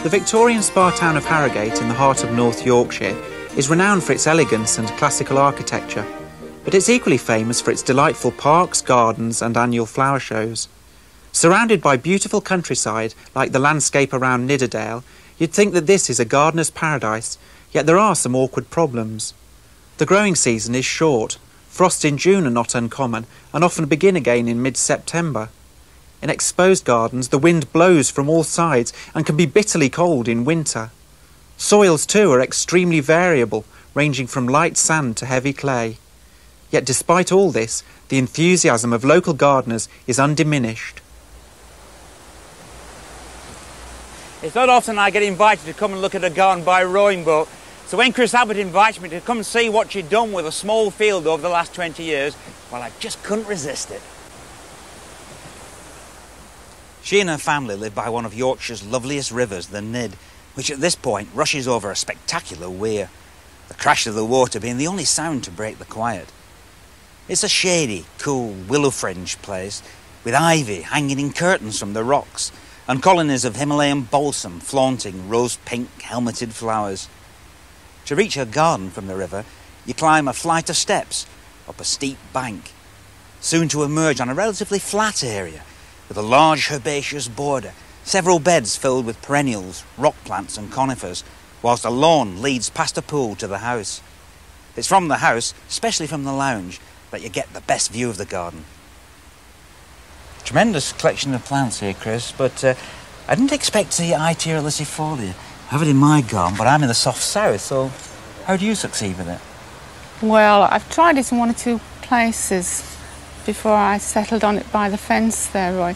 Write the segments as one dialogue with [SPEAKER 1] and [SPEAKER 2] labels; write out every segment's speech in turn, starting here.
[SPEAKER 1] The Victorian spa town of Harrogate in the heart of North Yorkshire is renowned for its elegance and classical architecture, but it's equally famous for its delightful parks, gardens and annual flower shows. Surrounded by beautiful countryside like the landscape around Nidderdale, you'd think that this is a gardener's paradise, yet there are some awkward problems. The growing season is short. Frosts in June are not uncommon and often begin again in mid-September. In exposed gardens, the wind blows from all sides and can be bitterly cold in winter. Soils, too, are extremely variable, ranging from light sand to heavy clay. Yet despite all this, the enthusiasm of local gardeners is undiminished.
[SPEAKER 2] It's not often I get invited to come and look at a garden by rowing boat, so when Chris Abbott invited me to come and see what she'd done with a small field over the last 20 years, well, I just couldn't resist it. She and her family live by one of Yorkshire's loveliest rivers, the Nid, which at this point rushes over a spectacular weir, the crash of the water being the only sound to break the quiet. It's a shady, cool, willow-fringed place, with ivy hanging in curtains from the rocks, and colonies of Himalayan balsam flaunting rose-pink helmeted flowers. To reach her garden from the river, you climb a flight of steps up a steep bank, soon to emerge on a relatively flat area, with a large herbaceous border, several beds filled with perennials, rock plants and conifers, whilst a lawn leads past a pool to the house. It's from the house, especially from the lounge, that you get the best view of the garden. Tremendous collection of plants here, Chris, but I didn't expect to see idear licifolia. I have it in my garden, but I'm in the soft south, so how do you succeed with it?
[SPEAKER 3] Well, I've tried it in one or two places before I settled on it by the fence there, Roy.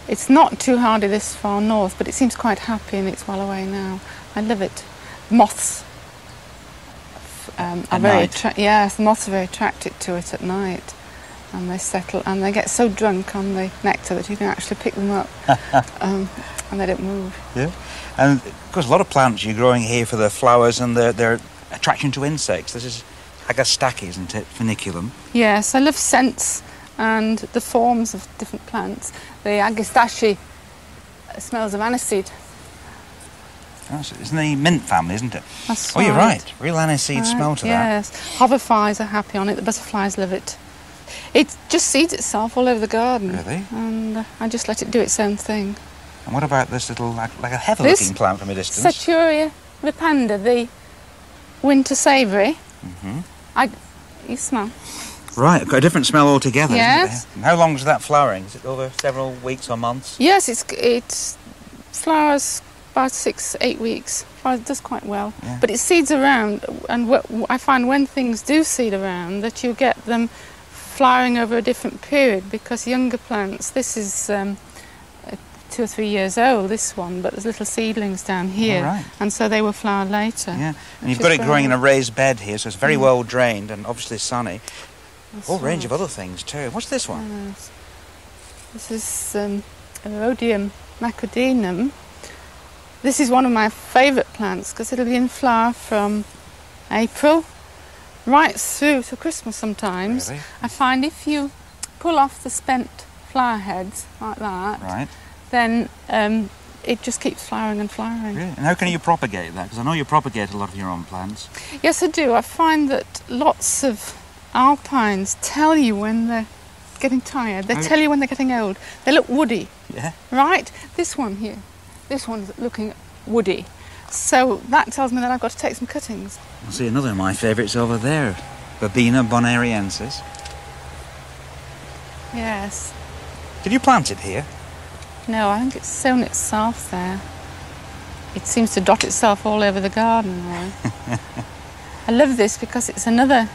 [SPEAKER 3] It's not too hardy this far north, but it seems quite happy and it's well away now. I love it. Moths are very yes, the moths are very attracted to it at night, and they settle and they get so drunk on the nectar that you can actually pick them up, and they don't move. Yeah,
[SPEAKER 2] and of course a lot of plants you're growing here for their flowers and their attraction to insects. This is Agastache, isn't it? Funiculum.
[SPEAKER 3] Yes, I love scents and the forms of different plants. The Agastache smells of aniseed.
[SPEAKER 2] Oh, so it's in the mint family, isn't it?
[SPEAKER 3] That's
[SPEAKER 2] right. Oh, you're right. Real aniseed smell to that.
[SPEAKER 3] Yes. Hoverflies are happy on it. The butterflies love it. It just seeds itself all over the garden.
[SPEAKER 2] Really?
[SPEAKER 3] And I just let it do its own thing.
[SPEAKER 2] And what about this little, like a heather-looking plant from a distance?
[SPEAKER 3] Saturia ripanda, the winter savoury.
[SPEAKER 2] Mm-hmm.
[SPEAKER 3] You smell.
[SPEAKER 2] Right, got a different smell altogether,
[SPEAKER 3] yes.
[SPEAKER 2] Isn't it? How long is that flowering? Is it over several weeks or months?
[SPEAKER 3] Yes, it flowers about 6-8 weeks. It does quite well. Yeah. But it seeds around, and I find when things do seed around that you get them flowering over a different period, because younger plants, this is 2 or 3 years old, this one, but there's little seedlings down here,
[SPEAKER 2] right.
[SPEAKER 3] And so they will flower later.
[SPEAKER 2] Yeah, and you've got it growing in a raised bed here, so it's very well drained and obviously sunny. Whole range of other things too. What's this one?
[SPEAKER 3] Yes. This is Rhodium macadinum. This is one of my favourite plants because it'll be in flower from April right through to Christmas sometimes.
[SPEAKER 2] Really?
[SPEAKER 3] I find if you pull off the spent flower heads like that,
[SPEAKER 2] right,
[SPEAKER 3] then it just keeps flowering and flowering.
[SPEAKER 2] Really? And how can you propagate that? Because I know you propagate a lot of your own plants.
[SPEAKER 3] Yes, I do. I find that lots of alpines tell you when they're getting tired. They tell you when they're getting old. They look woody. Yeah. Right? This one here. This one's looking woody. So that tells me that I've got to take some cuttings.
[SPEAKER 2] I see another of my favourites over there. Verbena bonariensis.
[SPEAKER 3] Yes.
[SPEAKER 2] Did you plant it here?
[SPEAKER 3] No, I think it's sown itself there. It seems to dot itself all over the garden. I love this because it's another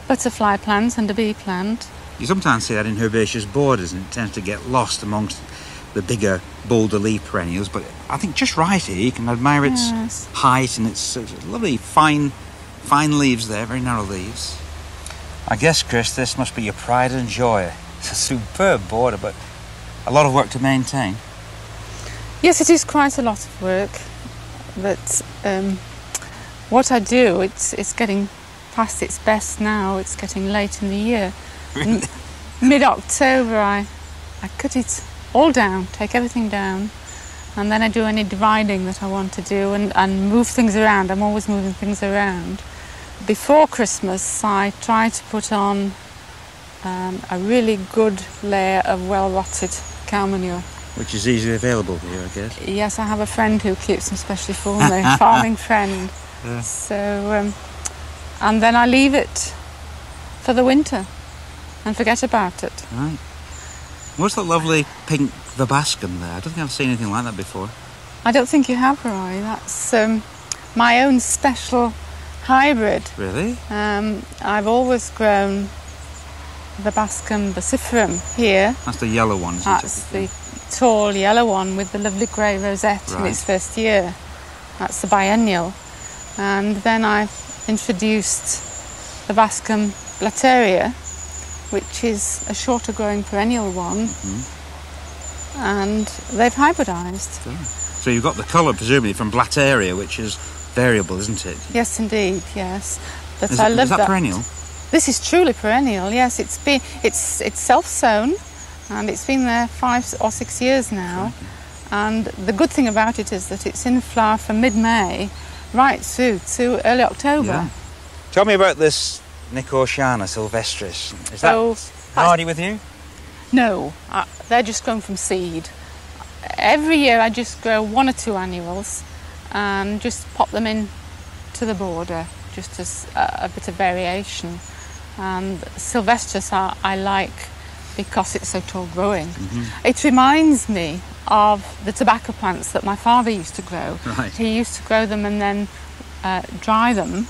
[SPEAKER 3] butterfly plant and a bee plant.
[SPEAKER 2] You sometimes see that in herbaceous borders and it tends to get lost amongst the bigger, bolder leaf perennials, but I think just right here you can admire its height and its lovely fine leaves there, very narrow leaves. I guess, Chris, this must be your pride and joy. It's a superb border, but a lot of work to maintain.
[SPEAKER 3] Yes, it is quite a lot of work, but what I do, it's getting past its best now. It's getting late in the year.
[SPEAKER 2] Really?
[SPEAKER 3] Mid-October, I cut it all down, take everything down, and then I do any dividing that I want to do and move things around. I'm always moving things around. Before Christmas, I try to put on a really good layer of well-rotted cow manure.
[SPEAKER 2] Which is easily available here, I guess.
[SPEAKER 3] Yes, I have a friend who keeps them specially for me, a farming friend. Yeah. So, and then I leave it for the winter and forget about it.
[SPEAKER 2] Right. What's that lovely pink verbascum there? I don't think I've seen anything like that before.
[SPEAKER 3] I don't think you have, Roy. That's my own special hybrid.
[SPEAKER 2] Really?
[SPEAKER 3] I've always grown verbascum vociferum here.
[SPEAKER 2] That's the yellow one, isn't it?
[SPEAKER 3] That's the tall yellow one with the lovely grey rosette in its first year. That's the biennial. And then I've introduced the verbascum blattaria, which is a shorter growing perennial one, and they've hybridised.
[SPEAKER 2] So you've got the colour presumably from blattaria, which is variable, isn't it?
[SPEAKER 3] Yes, indeed, yes. But
[SPEAKER 2] is
[SPEAKER 3] I love
[SPEAKER 2] that perennial?
[SPEAKER 3] This is truly perennial, yes. It's self-sown, and it's been there 5 or 6 years now. And the good thing about it is that it's in flower from mid-May right through to early October.
[SPEAKER 2] Yeah. Tell me about this Nicotiana sylvestris. Is that hardy with you?
[SPEAKER 3] No, they're just grown from seed. Every year I just grow 1 or 2 annuals and just pop them in to the border, just as a bit of variation. And sylvestris I like because it's so tall growing. It reminds me of the tobacco plants that my father used to grow.
[SPEAKER 2] Right.
[SPEAKER 3] He used to grow them and then dry them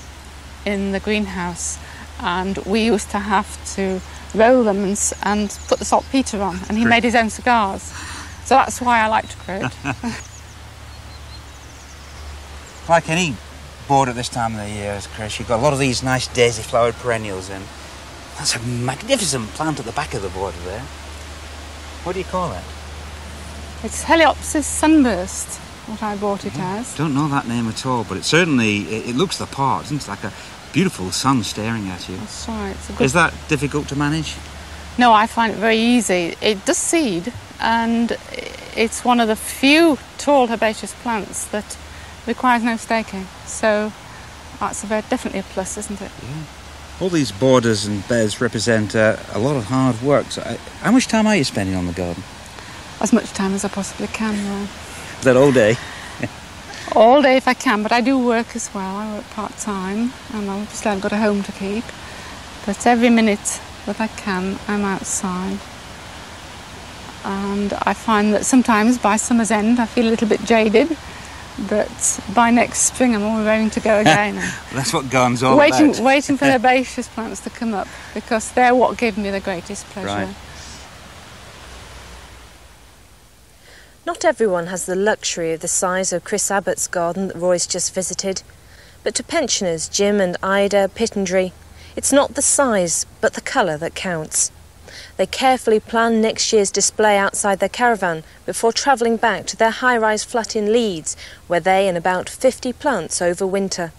[SPEAKER 3] in the greenhouse, and we used to have to roll them and put the saltpeter on, and he made his own cigars. So that's why I like to grow it.
[SPEAKER 2] Like any board at this time of the year, Chris, you've got a lot of these nice daisy-flowered perennials in. That's a magnificent plant at the back of the border there. What do you call it?
[SPEAKER 3] It's Heliopsis sunburst, what I bought it as.
[SPEAKER 2] Don't know that name at all, but it certainly it looks the part, isn't it? Like a beautiful sun staring at you.
[SPEAKER 3] That's right.
[SPEAKER 2] Is that difficult to manage?
[SPEAKER 3] No, I find it very easy. It does seed, and it's one of the few tall herbaceous plants that requires no staking. So that's definitely a plus, isn't it?
[SPEAKER 2] Yeah. All these borders and beds represent a lot of hard work. So how much time are you spending on the garden?
[SPEAKER 3] As much time as I possibly can.
[SPEAKER 2] Is that all day?
[SPEAKER 3] All day if I can, but I do work as well. I work part-time, and obviously I've got a home to keep. But every minute that I can, I'm outside. And I find that sometimes by summer's end I feel a little bit jaded, but by next spring I'm all ready to go again.
[SPEAKER 2] That's what garden's all about.
[SPEAKER 3] Waiting for herbaceous plants to come up, because they're what give me the greatest pleasure.
[SPEAKER 2] Right.
[SPEAKER 4] Not everyone has the luxury of the size of Chris Abbott's garden that Roy's just visited. But to pensioners Jim and Ida Pittendry, it's not the size but the colour that counts. They carefully plan next year's display outside their caravan before travelling back to their high-rise flat in Leeds, where they and about 50 plants overwinter.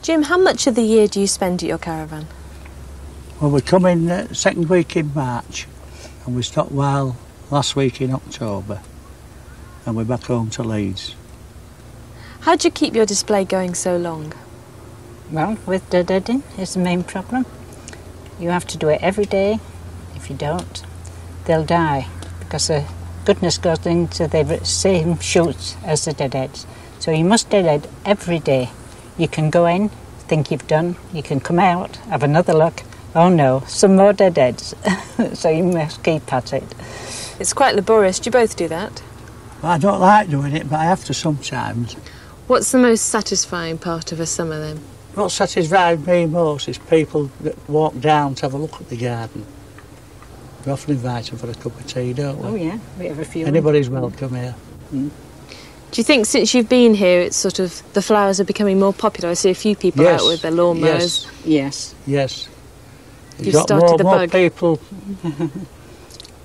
[SPEAKER 4] Jim, how much of the year do you spend at your caravan?
[SPEAKER 5] Well, we come in second week in March, and we stopped last week in October, and we're back home to Leeds.
[SPEAKER 4] How do you keep your display going so long?
[SPEAKER 6] Well, with deadheading is the main problem. You have to do it every day. If you don't, they'll die, because the goodness goes into the same shoots as the deadheads. So you must deadhead every day. You can go in, think you've done, you can come out, have another look. Oh no, some more deadheads. So you must keep at it.
[SPEAKER 4] It's quite laborious. Do you both do that?
[SPEAKER 5] Well, I don't like doing it, but I have to sometimes.
[SPEAKER 4] What's the most satisfying part of a summer then?
[SPEAKER 5] What satisfies me most is people that walk down to have a look at the garden. We often invite them for a cup of tea, don't we?
[SPEAKER 6] Oh yeah, we have a few.
[SPEAKER 5] Anybody's welcome here.
[SPEAKER 4] Do you think since you've been here, it's sort of the flowers are becoming more popular? I see a few people out with their lawnmowers.
[SPEAKER 6] Yes.
[SPEAKER 5] Yes.
[SPEAKER 4] You've started the bug.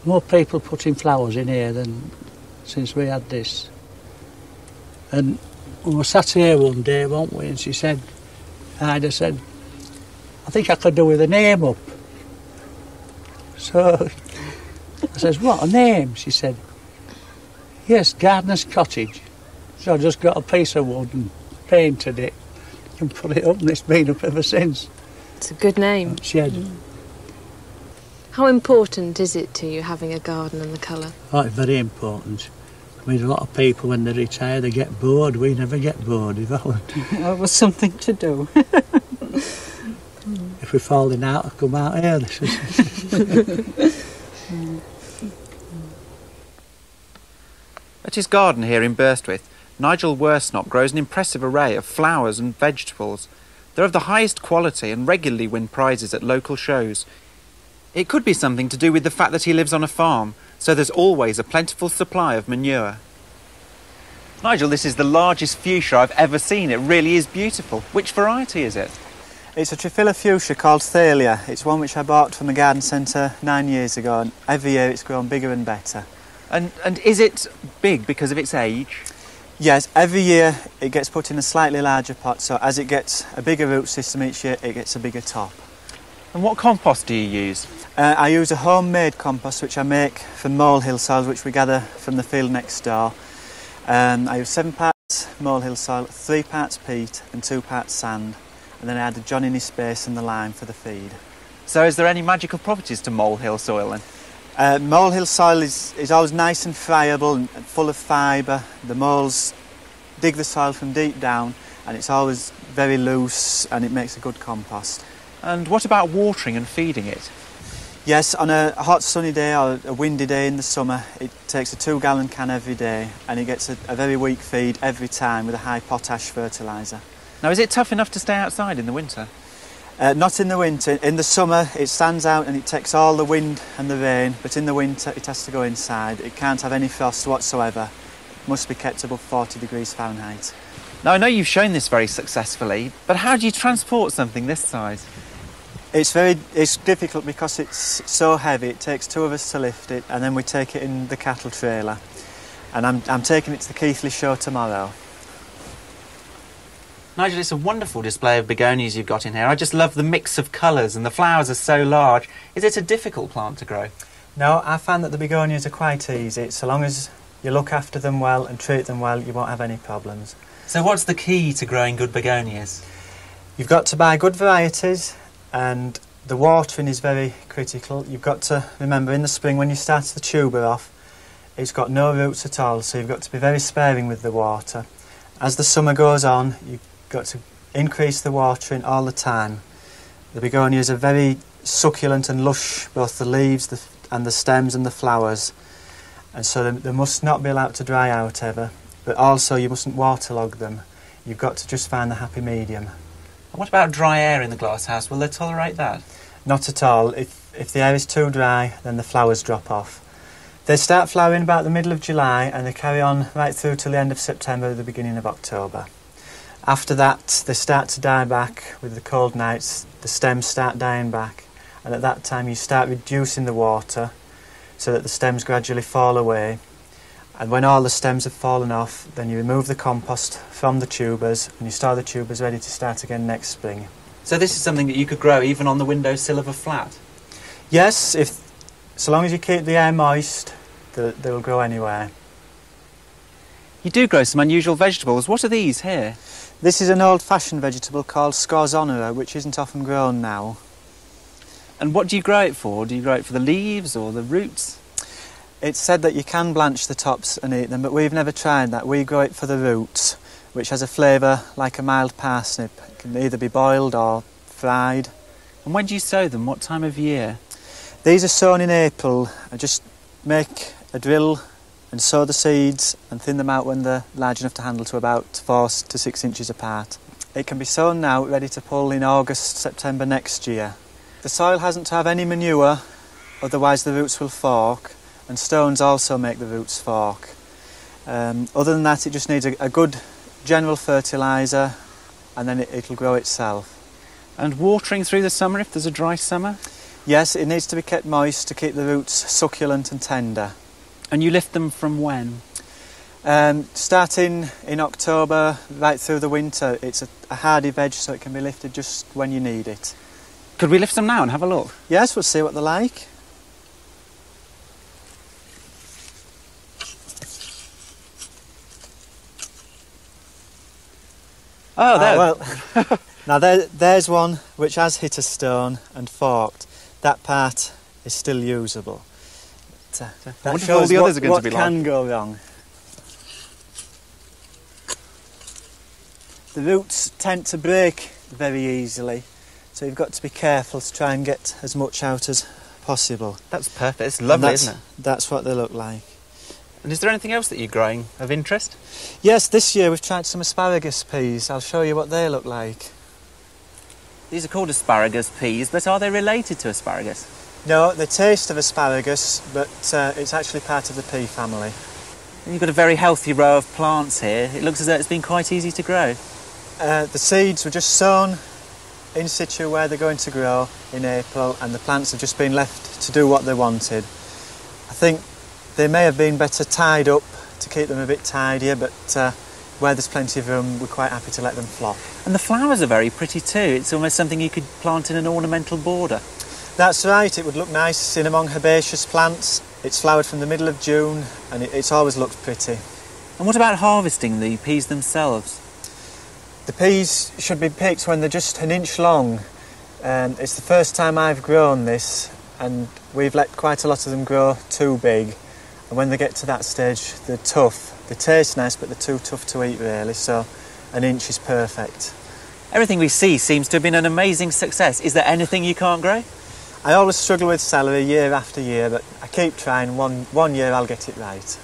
[SPEAKER 5] More people putting flowers in here than since we had this. And we were sat here one day, weren't we? And Ida said, I think I could do with a name up. So I says, what, a name? She said, yes, Gardener's Cottage. So I just got a piece of wood and painted it and put it up, and it's been up ever since.
[SPEAKER 4] It's a good name.
[SPEAKER 5] Shed.
[SPEAKER 4] How important is it to you having a garden and the colour?
[SPEAKER 5] Oh, it's very important. I mean, a lot of people, when they retire, they get bored. We never get bored, if
[SPEAKER 6] It was something to do.
[SPEAKER 5] If we're falling out, I come out here.
[SPEAKER 1] At his garden here in Burstwith, Nigel Worsnop grows an impressive array of flowers and vegetables. They're of the highest quality and regularly win prizes at local shows. It could be something to do with the fact that he lives on a farm, so there's always a plentiful supply of manure. Nigel, this is the largest fuchsia I've ever seen. It really is beautiful. Which variety is it?
[SPEAKER 7] It's a Triphylla fuchsia called Thalia. It's one which I bought from the garden centre 9 years ago, and every year it's grown bigger and better.
[SPEAKER 1] And is it big because of its age?
[SPEAKER 7] Yes, every year it gets put in a slightly larger pot, so as it gets a bigger root system each year, it gets a bigger top.
[SPEAKER 1] And what compost do you use?
[SPEAKER 7] I use a homemade compost which I make from molehill soil which we gather from the field next door. I use 7 parts molehill soil, 3 parts peat and 2 parts sand, and then I add the Johnny Space and the lime for the feed.
[SPEAKER 1] So is there any magical properties to molehill soil then?
[SPEAKER 7] Molehill soil is always nice and friable and full of fibre. The moles dig the soil from deep down and it's always very loose and it makes a good compost.
[SPEAKER 1] And what about watering and feeding it?
[SPEAKER 7] Yes, on a hot sunny day or a windy day in the summer, it takes a 2-gallon can every day and it gets a very weak feed every time with a high potash fertiliser.
[SPEAKER 1] Now, is it tough enough to stay outside in the winter?
[SPEAKER 7] Not in the winter. In the summer it stands out and it takes all the wind and the rain, but in the winter it has to go inside. It can't have any frost whatsoever. It must be kept above 40 degrees Fahrenheit.
[SPEAKER 1] Now, I know you've shown this very successfully, but how do you transport something this size?
[SPEAKER 7] It's difficult because it's so heavy. It takes 2 of us to lift it, and then we take it in the cattle trailer. And I'm taking it to the Keighley show tomorrow.
[SPEAKER 1] Nigel, it's a wonderful display of begonias you've got in here. I just love the mix of colours and the flowers are so large. Is it a difficult plant to grow?
[SPEAKER 7] No, I found that the begonias are quite easy. So long as you look after them well and treat them well, you won't have any problems.
[SPEAKER 1] So what's the key to growing good begonias?
[SPEAKER 7] You've got to buy good varieties, and the watering is very critical. You've got to remember in the spring when you start the tuber off, it's got no roots at all, so you've got to be very sparing with the water. As the summer goes on, you've got to increase the watering all the time. The begonias are very succulent and lush, both the leaves and the stems and the flowers, and so they must not be allowed to dry out ever, but also you mustn't waterlog them. You've got to just find the happy medium.
[SPEAKER 1] And what about dry air in the glasshouse? Will they tolerate that?
[SPEAKER 7] Not at all. If the air is too dry, then the flowers drop off. They start flowering about the middle of July and they carry on right through till the end of September or the beginning of October. After that, they start to die back with the cold nights. The stems start dying back, and at that time you start reducing the water so that the stems gradually fall away. And when all the stems have fallen off, then you remove the compost from the tubers and you store the tubers ready to start again next spring.
[SPEAKER 1] So this is something that you could grow even on the windowsill of a flat?
[SPEAKER 7] Yes, so long as you keep the air moist, they will grow anywhere.
[SPEAKER 1] You do grow some unusual vegetables. What are these here?
[SPEAKER 7] This is an old-fashioned vegetable called scorzonera, which isn't often grown now.
[SPEAKER 1] And what do you grow it for? Do you grow it for the leaves or the roots?
[SPEAKER 7] It's said that you can blanch the tops and eat them, but we've never tried that. We grow it for the roots, which has a flavour like a mild parsnip. It can either be boiled or fried.
[SPEAKER 1] And when do you sow them? What time of year?
[SPEAKER 7] These are sown in April. I just make a drill and sow the seeds and thin them out when they're large enough to handle to about 4 to 6 inches apart. It can be sown now, ready to pull in August, September next year. The soil hasn't to have any manure otherwise the roots will fork, and stones also make the roots fork. Other than that, it just needs a good general fertiliser, and then it'll grow itself.
[SPEAKER 1] And watering through the summer if there's a dry summer?
[SPEAKER 7] Yes, it needs to be kept moist to keep the roots succulent and tender.
[SPEAKER 1] And you lift them from when?
[SPEAKER 7] Starting in October right through the winter. It's a hardy veg, so it can be lifted just when you need it.
[SPEAKER 1] Could we lift them now and have a look?
[SPEAKER 7] Yes, we'll see what they're like.
[SPEAKER 1] Oh, there.
[SPEAKER 7] Well, now there's one which has hit a stone and forked. That part is still usable. That
[SPEAKER 1] wonder if all the others are going to be
[SPEAKER 7] like. What can go wrong. The roots tend to break very easily, so you've got to be careful to try and get as much out as possible.
[SPEAKER 1] That's perfect. It's lovely, isn't it?
[SPEAKER 7] That's what they look like.
[SPEAKER 1] And is there anything else that you're growing of interest?
[SPEAKER 7] Yes, this year we've tried some asparagus peas. I'll show you what they look like.
[SPEAKER 1] These are called asparagus peas, but are they related to asparagus?
[SPEAKER 7] No, they taste of asparagus, but it's actually part of the pea family.
[SPEAKER 1] And you've got a very healthy row of plants here. It looks as though it's been quite easy to grow.
[SPEAKER 7] The seeds were just sown in situ where they're going to grow in April, and the plants have just been left to do what they wanted. I think they may have been better tied up to keep them a bit tidier, but where there's plenty of room, we're quite happy to let them flop.
[SPEAKER 1] And the flowers are very pretty too. It's almost something you could plant in an ornamental border.
[SPEAKER 7] That's right, it would look nice in among herbaceous plants. It's flowered from the middle of June, and it's always looked pretty.
[SPEAKER 1] And what about harvesting the peas themselves?
[SPEAKER 7] The peas should be picked when they're just an inch long. It's the first time I've grown this, and we've let quite a lot of them grow too big. And when they get to that stage, they're tough. They taste nice, but they're too tough to eat really, so an inch is perfect.
[SPEAKER 1] Everything we see seems to have been an amazing success. Is there anything you can't grow?
[SPEAKER 7] I always struggle with celery year after year, but I keep trying. One year I'll get it right.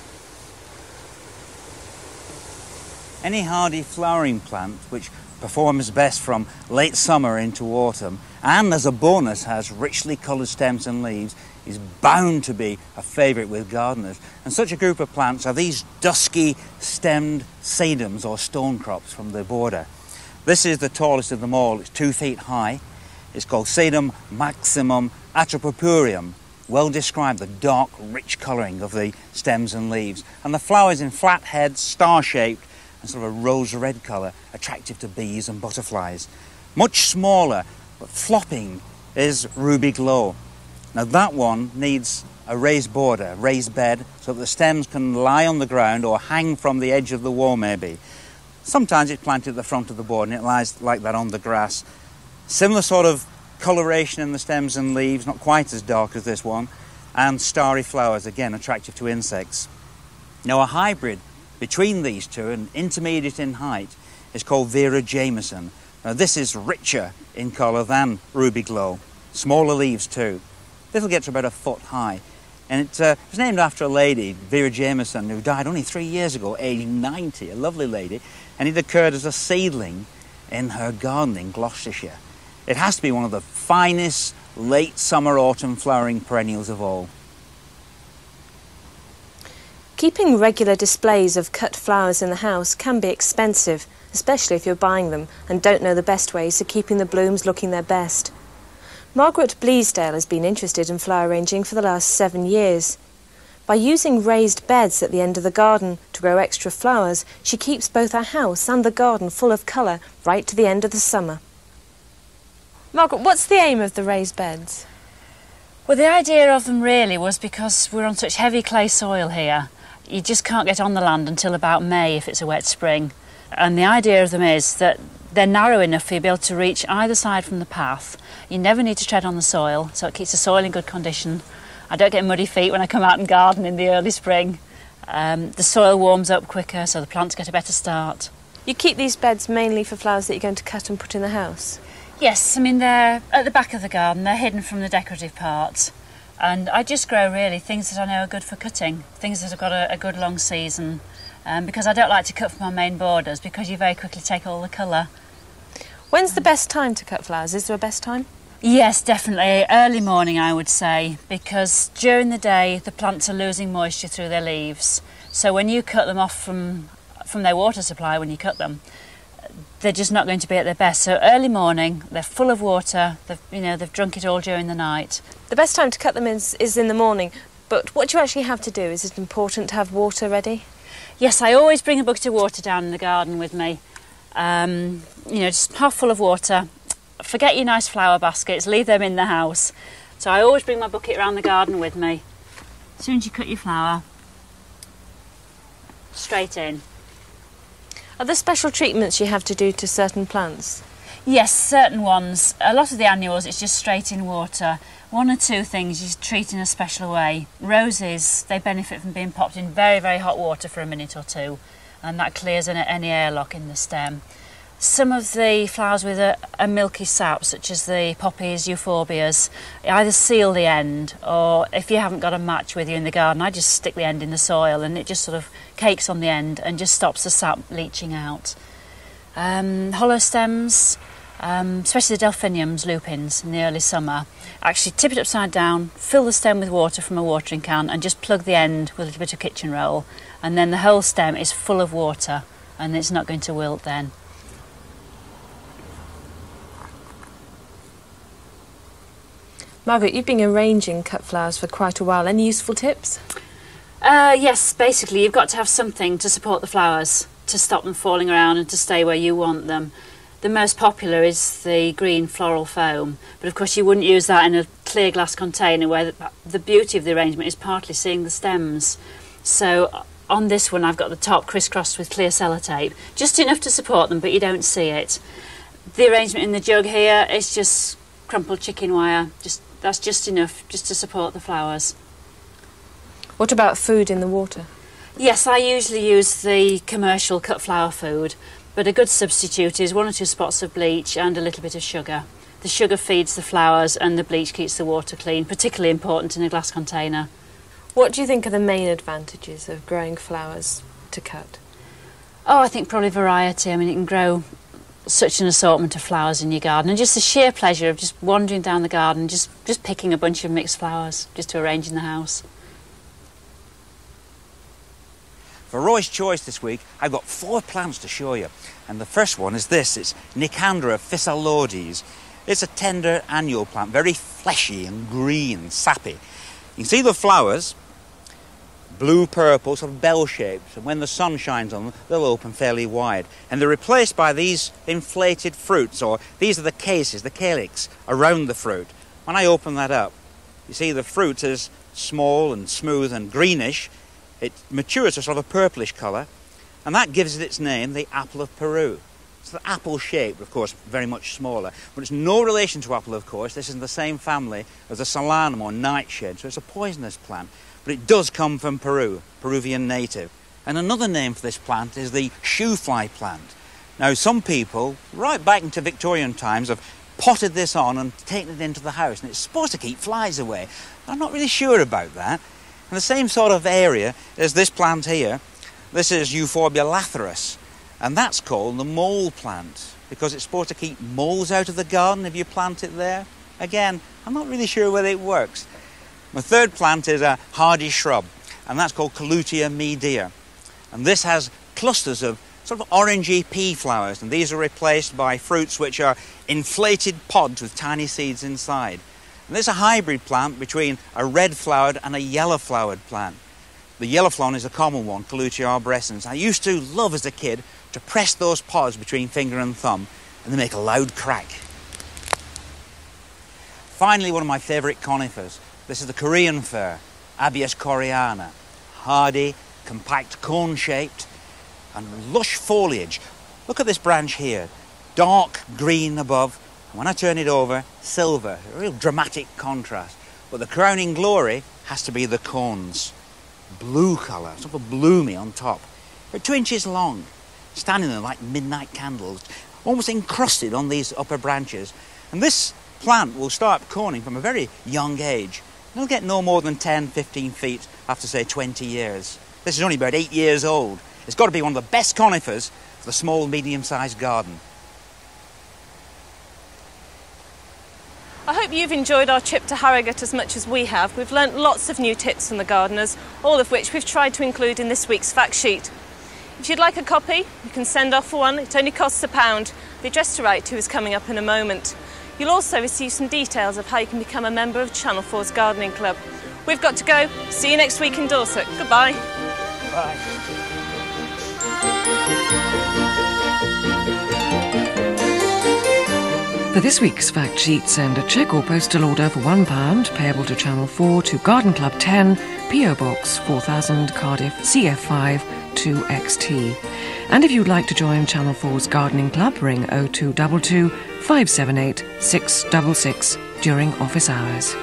[SPEAKER 2] Any hardy flowering plant which performs best from late summer into autumn, and as a bonus has richly coloured stems and leaves, is bound to be a favourite with gardeners. And such a group of plants are these dusky stemmed sedums or stone crops from the border. This is the tallest of them all. It's 2 feet high. It's called Sedum maximum atropurpureum. Well described, the dark, rich colouring of the stems and leaves. And the flowers in flat heads, star-shaped, and sort of a rose-red colour, attractive to bees and butterflies. Much smaller, but flopping, is Ruby Glow. Now that one needs a raised border, raised bed, so that the stems can lie on the ground or hang from the edge of the wall maybe. Sometimes it's planted at the front of the board and it lies like that on the grass. Similar sort of coloration in the stems and leaves, not quite as dark as this one, and starry flowers, again attractive to insects. Now a hybrid between these two, and intermediate in height, is called Vera Jameson. Now this is richer in colour than Ruby Glow, smaller leaves too. This will get to about a foot high, and it was named after a lady, Vera Jameson, who died only 3 years ago, aged 90, a lovely lady, and it occurred as a seedling in her garden in Gloucestershire. It has to be one of the finest late summer-autumn flowering perennials of all.
[SPEAKER 4] Keeping regular displays of cut flowers in the house can be expensive, especially if you're buying them and don't know the best ways of keeping the blooms looking their best. Margaret Bleasdale has been interested in flower arranging for the last 7 years. By using raised beds at the end of the garden to grow extra flowers, she keeps both her house and the garden full of colour right to the end of the summer. Margaret, what's the aim of the raised beds?
[SPEAKER 6] Well, the idea of them really was because we're on such heavy clay soil here. You just can't get on the land until about May if it's a wet spring. And the idea of them is that they're narrow enough for you to be able to reach either side from the path. You never need to tread on the soil, so it keeps the soil in good condition. I don't get muddy feet when I come out and garden in the early spring. The soil warms up quicker, so the plants get a better start.
[SPEAKER 4] You keep these beds mainly for flowers that you're going to cut and put in the house?
[SPEAKER 6] Yes, I mean they're at the back of the garden, they're hidden from the decorative parts. And I just grow really things that I know are good for cutting, things that have got a good long season. Because I don't like to cut from my main borders because you very quickly take all the colour.
[SPEAKER 4] When's the best time to cut flowers? Is there a best time?
[SPEAKER 8] Yes, definitely. Early morning, I would say, because during the day the plants are losing moisture through their leaves. So when you cut them off from their water supply, when you cut them, they're just not going to be at their best. So early morning, they're full of water. They've drunk it all during the night.
[SPEAKER 4] The best time to cut them is in the morning. But what do you actually have to do? Is it important to have water ready?
[SPEAKER 8] Yes, I always bring a bucket of water down in the garden with me. Just half full of water. Forget your nice flower baskets, leave them in the house. So I always bring my bucket around the garden with me. As soon as you cut your flower, straight in.
[SPEAKER 4] Are there special treatments you have to do to certain plants?
[SPEAKER 8] Yes, certain ones. A lot of the annuals, it's just straight in water. One or two things you treat in a special way. Roses, they benefit from being popped in very, very hot water for a minute or two, and that clears any airlock in the stem. Some of the flowers with a milky sap, such as the poppies, euphorbias, either seal the end, or if you haven't got a match with you in the garden, I just stick the end in the soil and it just sort of cakes on the end and just stops the sap leaching out. Hollow stems, especially the delphiniums, lupins, in the early summer, actually tip it upside down, fill the stem with water from a watering can and just plug the end with a little bit of kitchen roll, and then the whole stem is full of water and it's not going to wilt then.
[SPEAKER 4] Margaret, you've been arranging cut flowers for quite a while. Any useful tips?
[SPEAKER 8] Yes, basically you've got to have something to support the flowers, to stop them falling around and to stay where you want them. The most popular is the green floral foam, but of course you wouldn't use that in a clear glass container where the beauty of the arrangement is partly seeing the stems. So on this one I've got the top crisscrossed with clear sellotape, just enough to support them but you don't see it. The arrangement in the jug here is just crumpled chicken wire, that's just enough just to support the flowers.
[SPEAKER 4] What about food in the water?
[SPEAKER 8] Yes, I usually use the commercial cut flower food, but a good substitute is 1 or 2 spots of bleach and a little bit of sugar. The sugar feeds the flowers and the bleach keeps the water clean, particularly important in a glass container.
[SPEAKER 4] What do you think are the main advantages of growing flowers to cut?
[SPEAKER 8] Oh, I think probably variety. I mean, you can grow such an assortment of flowers in your garden, and just the sheer pleasure of just wandering down the garden, just picking a bunch of mixed flowers just to arrange in the house.
[SPEAKER 2] For Roy's Choice this week, I've got 4 plants to show you. And the first one is this, it's Nicandra physalodes. It's a tender annual plant, very fleshy and green and sappy. You can see the flowers, blue-purple, sort of bell-shaped, and when the sun shines on them, they'll open fairly wide. And they're replaced by these inflated fruits, or these are the cases, the calyx, around the fruit. When I open that up, you see the fruit is small and smooth and greenish. It matures to sort of a purplish colour, and that gives it its name, the apple of Peru. It's the apple shape, of course, very much smaller, but it's no relation to apple, of course. This is in the same family as the solanum or nightshade, so it's a poisonous plant. But it does come from Peru, Peruvian native. And another name for this plant is the shoe-fly plant. Now, some people, right back into Victorian times, have potted this on and taken it into the house, and it's supposed to keep flies away. But I'm not really sure about that. In the same sort of area as this plant here, this is Euphorbia lathyrus, and that's called the mole plant, because it's supposed to keep moles out of the garden if you plant it there. Again, I'm not really sure whether it works. My third plant is a hardy shrub, and that's called Colutea medea. And this has clusters of sort of orangey pea flowers, and these are replaced by fruits which are inflated pods with tiny seeds inside. And this is a hybrid plant between a red-flowered and a yellow-flowered plant. The yellow-flowered is a common one, Colutea arborescens. I used to love as a kid to press those pods between finger and thumb, and they make a loud crack. Finally, one of my favourite conifers. This is the Korean fir, Abies coreana. Hardy, compact, cone-shaped, and lush foliage. Look at this branch here, dark green above, and when I turn it over, silver, a real dramatic contrast. But the crowning glory has to be the cones. Blue colour, sort of bloomy on top. They're 2 inches long, standing there like midnight candles, almost encrusted on these upper branches. And this plant will start coning from a very young age. It'll get no more than 10, 15 feet after, say, 20 years. This is only about 8 years old. It's got to be one of the best conifers for the small, medium-sized garden.
[SPEAKER 4] I hope you've enjoyed our trip to Harrogate as much as we have. We've learnt lots of new tips from the gardeners, all of which we've tried to include in this week's fact sheet. If you'd like a copy, you can send off for one. It only costs £1. The address to write to is coming up in a moment. You'll also receive some details of how you can become a member of Channel 4's Gardening Club. We've got to go. See you next week in Dorset. Goodbye.
[SPEAKER 2] Bye.
[SPEAKER 9] For this week's fact sheet, send a cheque or postal order for £1 payable to Channel 4 to Garden Club 10, PO Box 4000, Cardiff, CF5 2XT. And if you'd like to join Channel 4's Gardening Club, ring 0222 578 666 during office hours.